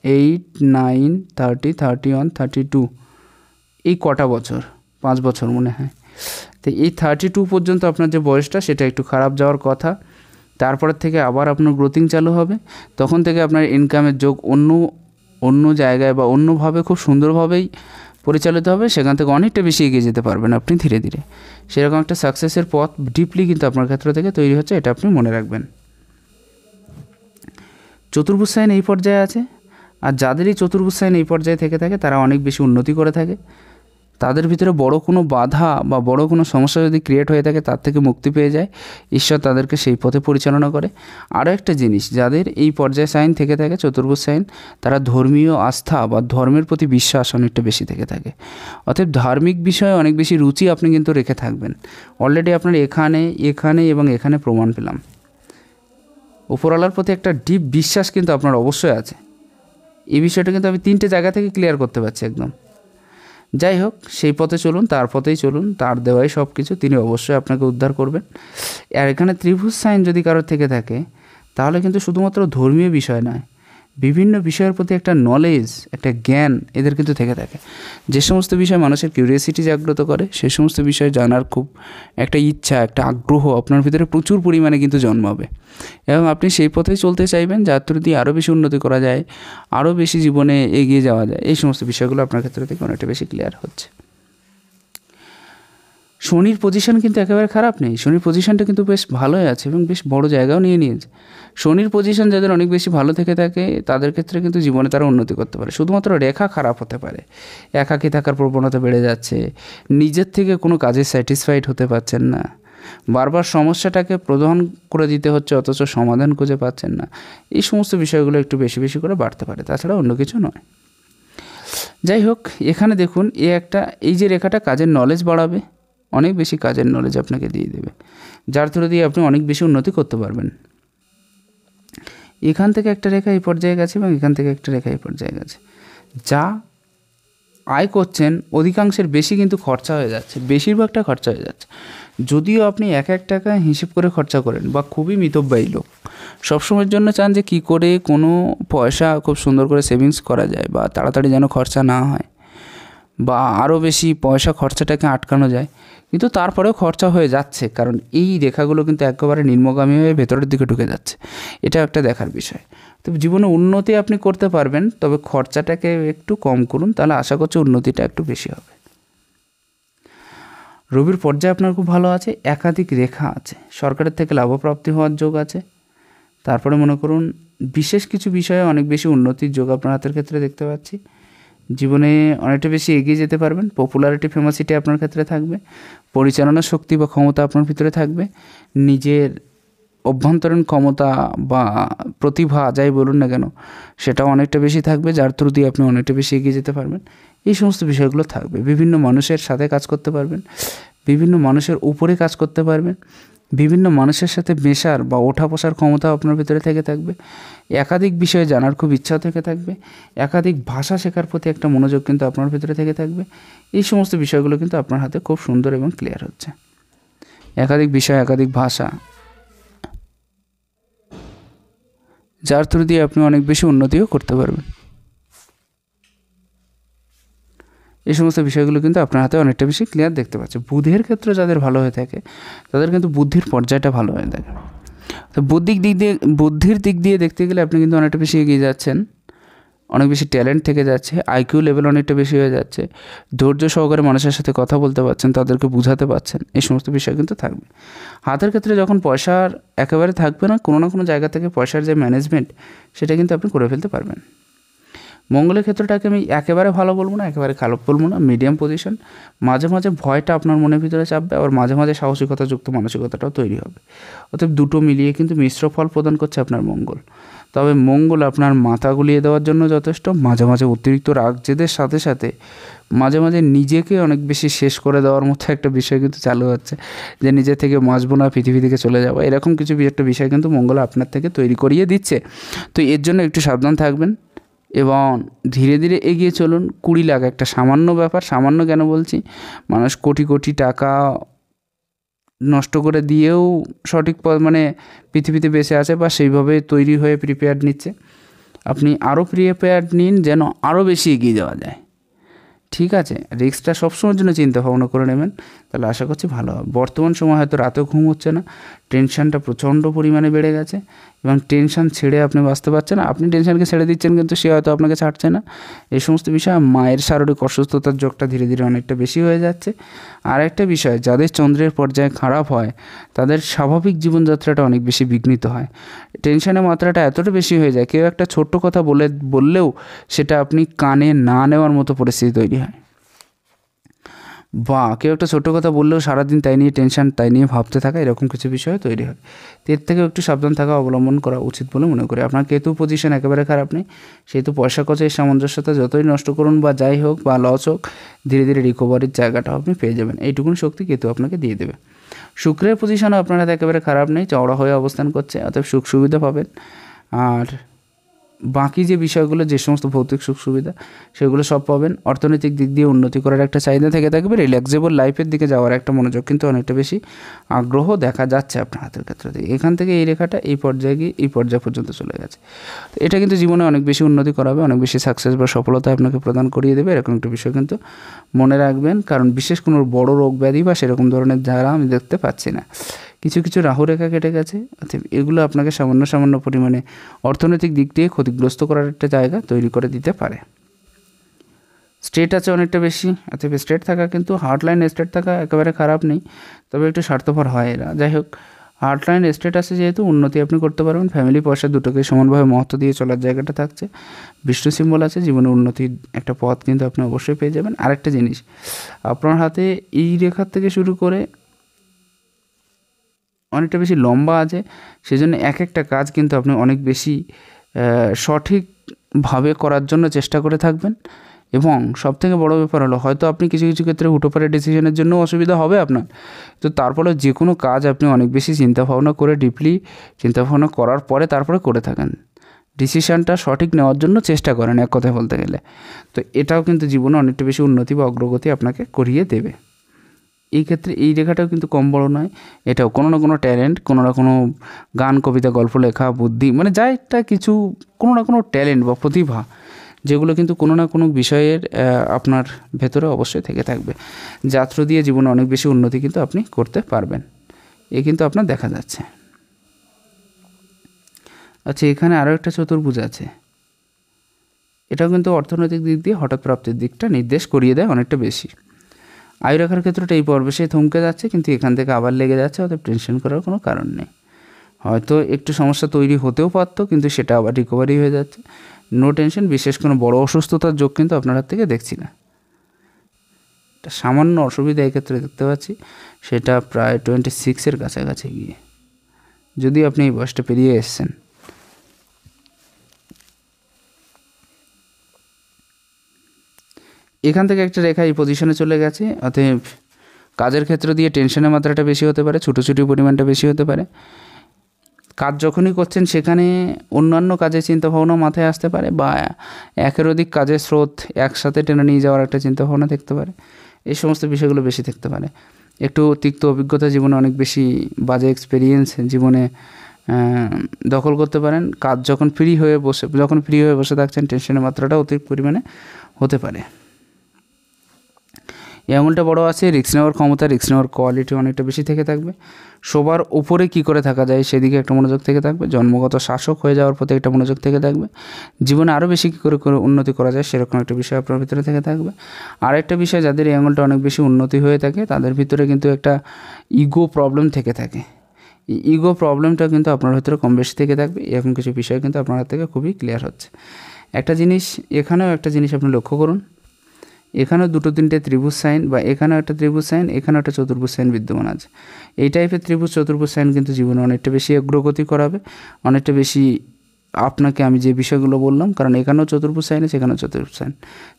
8, 9, 30, 31, 32, এই কটা বছর, 5 বছর মনে হয়। তো এই 32 পর্যন্ত আপনার যে বয়সটা, সেটা একটু খারাপ যাওয়ার কথা। তারপরের থেকে আবার আপনার গ্রোথিং চালু হবে। তখন থেকে আপনার ইনকামের যোগ অন্য জায়গায় বা অন্যভাবে খুব সুন্দরভাবেই পরিচালিত হবে। সেখান থেকে অনেকটা বেশি এগিয়ে যেতে পারবেন আপনি ধীরে ধীরে। সেরকম একটা সাকসেসের পথ ডিপলি কিন্তু আপনার ক্ষেত্র থেকে তৈরি হচ্ছে, এটা আপনি মনে রাখবেন। চতুর্ভুজ সাইন এই পর্যায়ে আছে, আর যাদের এই চতুর্ভুজ সাইন এই পর্যায়ে থেকে থাকে তারা অনেক বেশি উন্নতি করে থাকে। তাদের ভিতরে বড় কোনো বাধা বা বড় কোনো সমস্যা যদি ক্রিয়েট হয়ে থাকে, তার থেকে মুক্তি পেয়ে যায়। ঈশ্বর তাদেরকে সেই পথে পরিচালনা করে। আরও একটা জিনিস, যাদের এই পর্যায় সাইন থেকে থাকে চতুর্ভুজ সাইন, তারা ধর্মীয় আস্থা বা ধর্মের প্রতি বিশ্বাস অনেকটা বেশি থেকে থাকে। অতএব ধার্মিক বিষয়ে অনেক বেশি রুচি আপনি কিন্তু রেখে থাকবেন। অলরেডি আপনার এখানে এবং এখানে প্রমাণ পেলাম। উপরওয়ালার প্রতি একটা ডিপ বিশ্বাস কিন্তু আপনার অবশ্যই আছে। এই বিষয়টা কিন্তু আমি 3টে জায়গা থেকে ক্লিয়ার করতে পারছি একদম। যাই হোক, সেই পথে চলুন, তার পথেই চলুন, তার দেওয়াই সব কিছু, তিনি অবশ্যই আপনাকে উদ্ধার করবেন। আর এখানে ত্রিভুজ সাইন যদি কারোর থেকে থাকে, তাহলে কিন্তু শুধুমাত্র ধর্মীয় বিষয় নয়, বিভিন্ন বিষয়ের প্রতি একটা নলেজ, একটা জ্ঞান এদের কিন্তু থেকে থাকে। যে সমস্ত বিষয় মানুষের কিউরিয়াসিটি জাগ্রত করে, সে সমস্ত বিষয় জানার খুব একটা ইচ্ছা, একটা আগ্রহ আপনার ভিতরে প্রচুর পরিমাণে কিন্তু জন্মাবে, এবং আপনি সেই পথেই চলতে চাইবেন, যার থ্রু দিয়ে আরও বেশি উন্নতি করা যায়, আরও বেশি জীবনে এগিয়ে যাওয়া যায়। এই সমস্ত বিষয়গুলো আপনার ক্ষেত্রে থেকে অনেকটা বেশি ক্লিয়ার হচ্ছে। শনির পজিশন কিন্তু একেবারে খারাপ নেই, শনির পজিশনটা কিন্তু বেশ ভালোই আছে এবং বেশ বড় জায়গাও নিয়ে নিয়েছে। শনির পজিশন যাদের অনেক বেশি ভালো থেকে থাকে, তাদের ক্ষেত্রে কিন্তু জীবনে তারা উন্নতি করতে পারে। শুধুমাত্র রেখা খারাপ হতে পারে, একাকী থাকার প্রবণতা বেড়ে যাচ্ছে, নিজের থেকে কোনো কাজে স্যাটিসফাইড হতে পারছেন না, বারবার সমস্যাটাকে প্রধান করে দিতে হচ্ছে অথচ সমাধান খুঁজে পাচ্ছেন না। এই সমস্ত বিষয়গুলো একটু বেশি বেশি করে বাড়তে পারে, তাছাড়া অন্য কিছু নয়। যাই হোক, এখানে দেখুন এই যে রেখাটা কাজের নলেজ বাড়াবে, অনেক বেশি কাজের নলেজ আপনাকে দিয়ে দেবে, যার থ্রু দিয়ে আপনি অনেক বেশি উন্নতি করতে পারবেন। এখান থেকে একটা রেখা এই পর্যায়ে গেছে এবং এখান থেকে একটা রেখা এই পর্যায়ে গেছে। যা আয় করছেন অধিকাংশের বেশি কিন্তু খরচা হয়ে যাচ্ছে, বেশিরভাগটা খরচা হয়ে যাচ্ছে। যদিও আপনি এক টাকা হিসেব করে খরচা করেন বা খুবই মিতব্যয়ী লোক, সবসময়ের জন্য চান যে কী করে কোনো পয়সা খুব সুন্দর করে সেভিংস করা যায় বা তাড়াতাড়ি যেন খরচা না হয় বা আরও বেশি পয়সা খরচাটাকে আটকানো যায়, কিন্তু তারপরেও খরচা হয়ে যাচ্ছে, কারণ এই রেখাগুলো কিন্তু একেবারে নিম্নগামী হয়ে ভেতরের দিকে ঢুকে যাচ্ছে। এটা একটা দেখার বিষয়। তো জীবনে উন্নতি আপনি করতে পারবেন, তবে খরচাটাকে একটু কম করুন, তাহলে আশা করছি উন্নতিটা একটু বেশি হবে। রবির পর্যায়ে আপনার খুব ভালো আছে, একাধিক রেখা আছে, সরকারের থেকে লাভপ্রাপ্তি হওয়ার যোগ আছে। তারপরে মনে করুন বিশেষ কিছু বিষয়ে অনেক বেশি উন্নতির যোগ আপনার হাতের ক্ষেত্রে দেখতে পাচ্ছি। জীবনে অনেকটা বেশি এগিয়ে যেতে পারবেন, পপুলারিটি ফেমাসিটি আপনার ক্ষেত্রে থাকবে, পরিচালনা শক্তি বা ক্ষমতা আপনার ভিতরে থাকবে, নিজের অভ্যন্তরীণ ক্ষমতা বা প্রতিভা যাই বলুন না কেন সেটাও অনেকটা বেশি থাকবে, যার থ্রু দিয়ে আপনি অনেকটা বেশি এগিয়ে যেতে পারবেন। এই সমস্ত বিষয়গুলো থাকবে। বিভিন্ন মানুষের সাথে কাজ করতে পারবেন, বিভিন্ন মানুষের উপরে কাজ করতে পারবেন, বিভিন্ন মানুষের সাথে মেশার বা ওঠা বসার ক্ষমতা আপনার ভিতরে থেকে থাকবে, একাধিক বিষয়ে জানার খুব ইচ্ছাও থেকে থাকবে, একাধিক ভাষা শেখার প্রতি একটা মনোযোগ কিন্তু আপনার ভিতরে থেকে থাকবে। এই সমস্ত বিষয়গুলো কিন্তু আপনার হাতে খুব সুন্দর এবং ক্লিয়ার হচ্ছে। একাধিক বিষয়, একাধিক ভাষা, যার থ্রু দিয়ে আপনি অনেক বেশি উন্নতিও করতে পারবেন। এই সমস্ত বিষয়গুলো কিন্তু আপনার হাতে অনেকটা বেশি ক্লিয়ার দেখতে পাচ্ছে। বুধের ক্ষেত্রে যাদের ভালো হয়ে থাকে, তাদের কিন্তু বুদ্ধির পর্যায়টা ভালো হয়ে থাকে। তো বুদ্ধির দিক দিয়ে দেখতে গেলে আপনি কিন্তু অনেকটা বেশি এগিয়ে যাচ্ছেন, অনেক বেশি ট্যালেন্ট থেকে যাচ্ছে, আইকিউ লেভেল অনেকটা বেশি হয়ে যাচ্ছে, ধৈর্য সহকারে মানুষের সাথে কথা বলতে পারছেন, তাদেরকে বোঝাতে পারছেন। এই সমস্ত বিষয় কিন্তু থাকবে। হাতের ক্ষেত্রে যখন পয়সার একেবারে থাকবে না, কোনো না কোনো জায়গা থেকে পয়সার যে ম্যানেজমেন্ট, সেটা কিন্তু আপনি করে ফেলতে পারবেন। মঙ্গলের ক্ষেত্রটাকে আমি একেবারে ভালো বলবো না, একেবারে খারাপ বলবো না, মিডিয়াম পজিশন। মাঝে মাঝে ভয়টা আপনার মনের ভিতরে চাপবে, আবার মাঝে মাঝে সাহসিকতাযুক্ত মানসিকতাটাও তৈরি হবে। অতএব দুটো মিলিয়ে কিন্তু মিশ্র ফল প্রদান করছে আপনার মঙ্গল। তবে মঙ্গল আপনার মাথা গুলিয়ে দেওয়ার জন্য যথেষ্ট। মাঝে মাঝে অতিরিক্ত রাগ জেদের সাথে সাথে মাঝে মাঝে নিজেকে অনেক বেশি শেষ করে দেওয়ার মতো একটা বিষয় কিন্তু চালু হচ্ছে, যে নিজে থেকে বাঁচবো না, পৃথিবী থেকে চলে যাবো, এরকম কিছু একটা বিষয় কিন্তু মঙ্গল আপনার থেকে তৈরি করিয়ে দিচ্ছে। তো এর জন্য একটু সাবধান থাকবেন এবং ধীরে ধীরে এগিয়ে চলুন। 20 লাখ একটা সামান্য ব্যাপার, সামান্য কেন বলছি, মানুষ কোটি কোটি টাকা নষ্ট করে দিয়েও সঠিক পৃথিবীতে বেঁচে আছে বা সেইভাবে তৈরি হয়ে প্রিপেয়ার্ড নিচ্ছে। আপনি আরও প্রিপেয়ার্ড নিন, যেন আরও বেশি এগিয়ে যাওয়া যায়। ঠিক আছে, রিস্কটা সবসময়ের জন্য চিন্তা ভাবনা করে নেবেন, তাহলে আশা করছি ভালো হবে। বর্তমান সময় হয়তো রাতেও ঘুম হচ্ছে না, টেনশানটা প্রচণ্ড পরিমাণে বেড়ে গেছে এবং টেনশান ছেড়ে আপনি বাঁচতে পারছেন না। আপনি টেনশানকে ছেড়ে দিচ্ছেন কিন্তু সে হয়তো আপনাকে ছাড়ছে না। এই সমস্ত বিষয়, মায়ের শারীরিক অসুস্থতার যোগটা ধীরে ধীরে অনেকটা বেশি হয়ে যাচ্ছে। আর একটা বিষয়, যাদের চন্দ্রের পর্যায়ে খারাপ হয়, তাদের স্বাভাবিক জীবনযাত্রাটা অনেক বেশি বিঘ্নিত হয়। টেনশনের মাত্রাটা এতটা বেশি হয়ে যায়, কেউ একটা ছোট্ট কথা বললেও সেটা আপনি কানে না নেওয়ার মতো পরিস্থিতি তৈরি হয়, বা কেউ একটা ছোটো কথা বললেও সারাদিন তাই নিয়ে টেনশন, তাই নিয়ে ভাবতে থাকা, এরকম কিছু বিষয় তৈরি হয়। এর থেকেও একটু সাবধান থাকা অবলম্বন করা উচিত বলে মনে করি। আপনার কেতু পজিশন একেবারে খারাপ নেই, সেহেতু পয়সা খরচের সামঞ্জস্যতা যতই নষ্ট করুন বা যাই হোক বা লস হোক, ধীরে ধীরে রিকভারির জায়গাটাও আপনি পেয়ে যাবেন। এইটুকুন শক্তি কেতু আপনাকে দিয়ে দেবে। শুক্রের পজিশনও আপনার হাতে একেবারে খারাপ নেই, চওড়া হয়ে অবস্থান করছে, অতএব সুখ সুবিধা পাবেন। আর বাকি যে বিষয়গুলো, যে সমস্ত ভৌতিক সুখ সুবিধা, সেগুলো সব পাবেন। অর্থনৈতিক দিক দিয়ে উন্নতি করার একটা চাহিদা থেকে থাকবে। রিল্যাক্সেবল লাইফের দিকে যাওয়ার একটা মনোযোগ কিন্তু অনেকটা বেশি আগ্রহ দেখা যাচ্ছে আপনার হাতের ক্ষেত্র থেকে। এখান থেকে এই রেখাটা এই পর্যায়ে গিয়ে এই পর্যায় পর্যন্ত চলে গেছে। তো এটা কিন্তু জীবনে অনেক বেশি উন্নতি করাবে, অনেক বেশি সাকসেস বা সফলতা আপনাকে প্রদান করিয়ে দেবে, এরকম একটা বিষয় কিন্তু মনে রাখবেন। কারণ বিশেষ কোনো বড় রোগ ব্যাধি বা সেরকম ধরনের ধারা আমি দেখতে পাচ্ছি না। কিছু কিছু রাহু রেখা কেটে গেছে, অর্থাৎ এগুলো আপনাকে সামান্য সামান্য পরিমাণে অর্থনৈতিক দিক দিয়ে ক্ষতিগ্রস্ত করার একটা জায়গা তৈরি করে দিতে পারে। স্ট্রেট আছে অনেকটা বেশি, অর্থাৎ স্ট্রেট থাকা কিন্তু হার্টলাইন স্ট্রেট থাকা একেবারে খারাপ নেই, তবে একটু স্বার্থপর হয় এরা। যাই হোক, হার্টলাইন স্ট্রেট আছে যেহেতু উন্নতি আপনি করতে পারবেন। ফ্যামিলি পয়সা দুটোকে সমানভাবে মহত্ব দিয়ে চলার জায়গাটা থাকছে। বিষ্ণু সিম্বল আছে, জীবনে উন্নতির একটা পথ কিন্তু আপনি অবশ্যই পেয়ে যাবেন। আরেকটা জিনিস, আপনার হাতে এই রেখার থেকে শুরু করে অনেকটা বেশি লম্বা আছে, সেজন্য এক একটা কাজ কিন্তু আপনি অনেক বেশি সঠিকভাবে করার জন্য চেষ্টা করে থাকবেন। এবং সবথেকে বড় ব্যাপার হলো, হয়তো আপনি কিছু কিছু ক্ষেত্রে হুটোপারে ডিসিশনের জন্য অসুবিধা হবে আপনার, তো তারপরে যে কোনো কাজ আপনি অনেক বেশি চিন্তাভাবনা করে ডিপলি চিন্তাভাবনা করার পরে তারপরে করে থাকেন। ডিসিশানটা সঠিক নেওয়ার জন্য চেষ্টা করেন, এক কথায় বলতে গেলে। তো এটাও কিন্তু জীবনে অনেকটা বেশি উন্নতি বা অগ্রগতি আপনাকে করিয়ে দেবে। এই ক্ষেত্রে এই রেখাটাও কিন্তু কম বড় নয়, এটাও কোনো না কোনো ট্যালেন্ট, কোনো না কোনো গান, কবিতা, গল্প লেখা, বুদ্ধি, মানে যা একটা কিছু কোনো না কোনো ট্যালেন্ট বা প্রতিভা, যেগুলো কিন্তু কোনো না কোনো বিষয়ের আপনার ভেতরে অবশ্যই থেকে থাকবে, যার থ্রু দিয়ে জীবনে অনেক বেশি উন্নতি কিন্তু আপনি করতে পারবেন। এ কিন্তু আপনার দেখা যাচ্ছে। আচ্ছা, এখানে আরও একটা চতুর্ভুজ আছে, এটাও কিন্তু অর্থনৈতিক দিক দিয়ে হঠাৎ প্রাপ্তির দিকটা নির্দেশ করিয়ে দেয় অনেকটা বেশি। আয়ু রেখার ক্ষেত্রটা এই পর্বে থমকে যাচ্ছে, কিন্তু এখান থেকে আবার লেগে যাচ্ছে, অতএব টেনশন করার কোনো কারণ নেই। হয়তো একটু সমস্যা তৈরি হতেও পারতো, কিন্তু সেটা আবার রিকভারি হয়ে যাচ্ছে। No tension. বিশেষ কোনো বড় অসুস্থতার যোগ কিন্তু আপনার হাত থেকে দেখছি না। সামান্য অসুবিধা এক্ষেত্রে দেখতে পাচ্ছি, সেটা প্রায় 26-এর কাছাকাছি গিয়ে, যদি আপনি এই বয়সটা পেরিয়ে এসছেন। এখান থেকে একটা রেখা এই পজিশনে চলে গেছে, অতএব কাজের ক্ষেত্র দিয়ে টেনশনের মাত্রাটা বেশি হতে পারে, ছুটোছুটি পরিমাণটা বেশি হতে পারে। কাজ যখনই করছেন সেখানে অন্যান্য কাজের চিন্তাভাবনা মাথায় আসতে পারে, বা একের অধিক কাজের স্রোত একসাথে টেনে নিয়ে যাওয়ার একটা চিন্তাভাবনা থাকতে পারে। এই সমস্ত বিষয়গুলো বেশি থাকতে পারে। একটু তিক্ত অভিজ্ঞতা জীবনে, অনেক বেশি বাজে এক্সপিরিয়েন্স জীবনে দখল করতে পারেন। কাজ যখন ফ্রি হয়ে বসে থাকছেন, টেনশনের মাত্রাটা অতিরিক্ত পরিমাণে হতে পারে। এই আঙুলটা বড় আছে, রিস্ক নেওয়ার ক্ষমতা, রিস্ক নেওয়ার কোয়ালিটি অনেকটা বেশি থেকে থাকবে। সবার উপরে কী করে থাকা যায় সেদিকে একটা মনোযোগ থেকে থাকবে। জন্মগত শাসক হয়ে যাওয়ার প্রতি একটা মনোযোগ থেকে থাকবে। জীবনে আরও বেশি কী করে উন্নতি করা যায় সেরকম একটা বিষয় আপনার ভিতরে থেকে থাকবে। আরেকটা বিষয়, যাদের এই আঙুলটা অনেক বেশি উন্নতি হয়ে থাকে তাদের ভিতরে কিন্তু একটা ইগো প্রবলেম থেকে থাকে। এই ইগো প্রবলেমটা কিন্তু আপনার ভিতরে কম বেশি থেকে থাকবে। এরকম কিছু বিষয় কিন্তু আপনার হাত থেকে খুবই ক্লিয়ার হচ্ছে। একটা জিনিস, এখানেও একটা জিনিস আপনি লক্ষ্য করুন, এখানেও দুটো তিনটে ত্রিভুজ সাইন, বা এখানেও একটা ত্রিভুজ সাইন, এখানেও একটা চতুর্ভুজ সাইন বিদ্যমান আছে। এই টাইপের ত্রিভুজ চতুর্ভুজ সাইন কিন্তু জীবনে অনেকটা বেশি অগ্রগতি করাবে, অনেকটা বেশি আপনাকে আমি যে বিষয়গুলো বললাম, কারণ এখানেও চতুর্ভুজ সাইন আছে, এখানেও চতুর্ভুজ সাইন।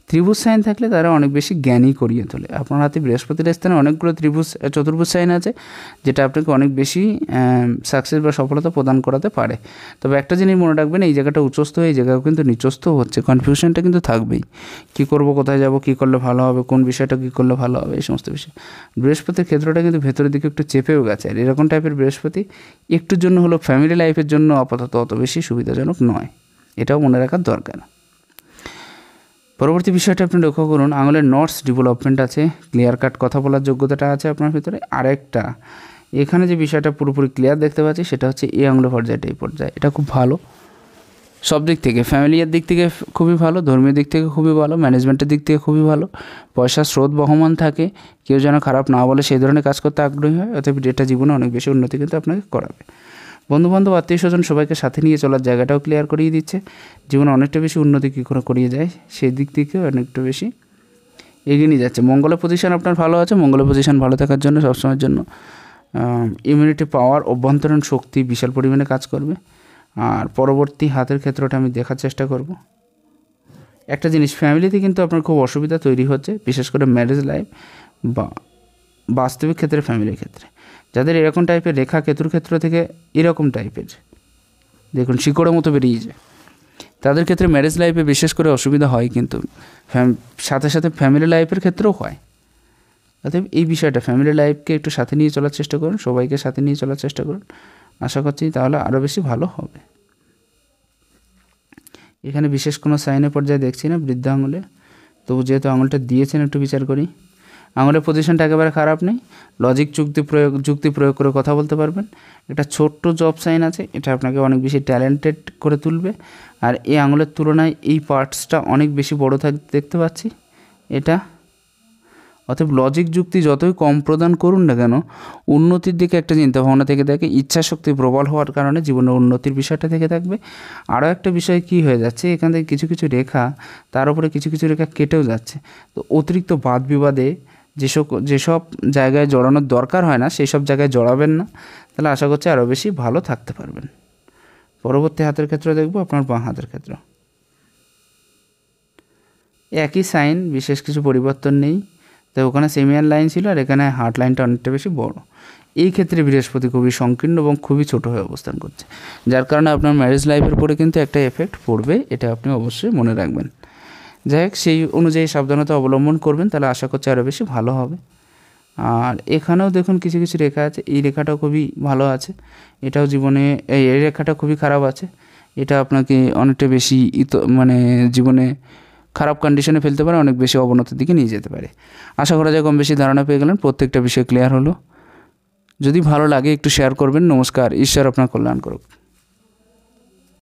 ত্রিভুজ সাইন থাকলে তারা অনেক বেশি জ্ঞানী করিয়ে তোলে। আপনার হাতে বৃহস্পতির স্থানে অনেকগুলো চতুর্ভুজ সাইন আছে, যেটা আপনাকে অনেক বেশি সাকসেস বা সফলতা প্রদান করাতে পারে। তবে একটা জিনিস মনে রাখবেন, এই জায়গাটা উচ্চস্থ, এই জায়গাও কিন্তু নিচস্থ হচ্ছে, কনফিউশনটা কিন্তু থাকবেই। কী করব, কোথায় যাব, কী করলে ভালো হবে, কোন বিষয়টা কী করলে ভালো হবে, এই সমস্ত বিষয়। বৃহস্পতির ক্ষেত্রটা কিন্তু ভেতরের দিকে একটু চেপেও গেছে, আর এরকম টাইপের বৃহস্পতি একটুর জন্য হলো ফ্যামিলি লাইফের জন্য আপাতত অত বেশি সুবিধাজনক নয়, এটাও মনে রাখার দরকার। পরবর্তী বিষয়টা আপনি লক্ষ্য করুন, আঙুলের নটস ডেভেলপমেন্ট আছে, ক্লিয়ার কাট কথা বলার যোগ্যতাটা আছে আপনার ভিতরে। আরেকটা, এখানে যে বিষয়টা পুরোপুরি ক্লিয়ার দেখতে পাচ্ছি সেটা হচ্ছে এই আঙুলের পর্যায়টা, এই পর্যায়ে এটা খুব ভালো সব দিক থেকে। ফ্যামিলির দিক থেকে খুবই ভালো, ধর্মীয় দিক থেকে খুবই ভালো, ম্যানেজমেন্টের দিক থেকে খুবই ভালো। পয়সার স্রোত বহমান থাকে, কেউ যেন খারাপ না বলে সেই ধরনের কাজ করতে আগ্রহী হয়, অতএব এটা জীবনে অনেক বেশি উন্নতি কিন্তু আপনাকে করাবে। বন্ধুবান্ধব, আত্মীয় স্বজন সবাইকে সাথে নিয়ে চলার জায়গাটাও ক্লিয়ার করিয়ে দিচ্ছে। জীবনে অনেকটা বেশি উন্নতি কী করে করিয়ে যায় সেই দিক থেকেও অনেকটা বেশি এগিয়ে নিয়ে যাচ্ছে। মঙ্গলের পজিশন আপনার ভালো আছে, মঙ্গলের পজিশন ভালো থাকার জন্য সবসময়ের জন্য ইমিউনিটি পাওয়ার, অভ্যন্তরীণ শক্তি বিশাল পরিমাণে কাজ করবে। আর পরবর্তী হাতের ক্ষেত্রটা আমি দেখার চেষ্টা করব। একটা জিনিস, ফ্যামিলিতে কিন্তু আপনার খুব অসুবিধা তৈরি হচ্ছে, বিশেষ করে ম্যারেজ লাইফ বা বাস্তবিক ক্ষেত্রে, ফ্যামিলির ক্ষেত্রে। যাদের এরকম টাইপের রেখা কেতুর ক্ষেত্র থেকে এরকম টাইপের দেখুন শিকড়ের মতো বেরিয়ে যায়, তাদের ক্ষেত্রে ম্যারেজ লাইফে বিশেষ করে অসুবিধা হয়, কিন্তু সাথে সাথে ফ্যামিলি লাইফের ক্ষেত্রেও হয়। অতএব এই বিষয়টা ফ্যামিলি লাইফকে একটু সাথে নিয়ে চলার চেষ্টা করুন, সবাইকে সাথে নিয়ে চলার চেষ্টা করুন, আশা করছি তাহলে আরও বেশি ভালো হবে। এখানে বিশেষ কোনো সাইনের পর্যায়ে দেখছি না বৃদ্ধ আঙুলে, তবু যেহেতু আঙুলটা দিয়েছেন একটু বিচার করি। আঙুলের পজিশনটা একেবারে খারাপ নেই, লজিক যুক্তি প্রয়োগ করে কথা বলতে পারবেন। একটা ছোট্ট জব সাইন আছে, এটা আপনাকে অনেক বেশি ট্যালেন্টেড করে তুলবে। আর এই আঙুলের তুলনায় এই পার্টসটা অনেক বেশি বড় দেখতে পাচ্ছি এটা। অতএব লজিক যুক্তি যতই কম প্রদান করুন না কেন, উন্নতির দিকে একটা চিন্তাভাবনা থেকে থাকে, ইচ্ছাশক্তি প্রবল হওয়ার কারণে জীবনের উন্নতির বিষয়টা থেকে থাকবে। আরও একটা বিষয় কী হয়ে যাচ্ছে, এখান থেকে কিছু কিছু রেখা, তার উপরে কিছু কিছু রেখা কেটেও যাচ্ছে। তো অতিরিক্ত বাদ বিবাদে যেসব জায়গায় জড়ানোর দরকার হয় না সেই সব জায়গায় জড়াবেন না, তাহলে আশা করছি আরও বেশি ভালো থাকতে পারবেন। পরবর্তী হাতের ক্ষেত্রে দেখব আপনার বাঁ হাতের ক্ষেত্র। একই সাইন, বিশেষ কিছু পরিবর্তন নেই। তো ওখানে সেমিয়ান লাইন ছিল আর এখানে হার্ট লাইনটা অনেকটা বেশি বড়। এই ক্ষেত্রে বৃহস্পতি খুবই সংকীর্ণ এবং খুবই ছোট হয়ে অবস্থান করছে, যার কারণে আপনার ম্যারেজ লাইফের উপরে কিন্তু একটা এফেক্ট পড়বে, এটা আপনি অবশ্যই মনে রাখবেন। যাই হোক, সেই অনুযায়ী সাবধানতা অবলম্বন করবেন, তাহলে আশা করছি আরও বেশি ভালো হবে। আর এখানেও দেখুন কিছু কিছু রেখা আছে, এই রেখাটাও খুবই ভালো আছে, এটাও জীবনে এই রেখাটা খুবই খারাপ আছে, এটা আপনাকে অনেকটা বেশি মানে জীবনে খারাপ কন্ডিশনে ফেলতে পারে, অনেক বেশি অবনতির দিকে নিয়ে যেতে পারে। আশা করা যায় কম বেশি ধারণা পেয়ে গেলেন, প্রত্যেকটা বিষয় ক্লিয়ার হলো। যদি ভালো লাগে একটু শেয়ার করবেন। নমস্কার, ঈশ্বর আপনার কল্যাণ করুক।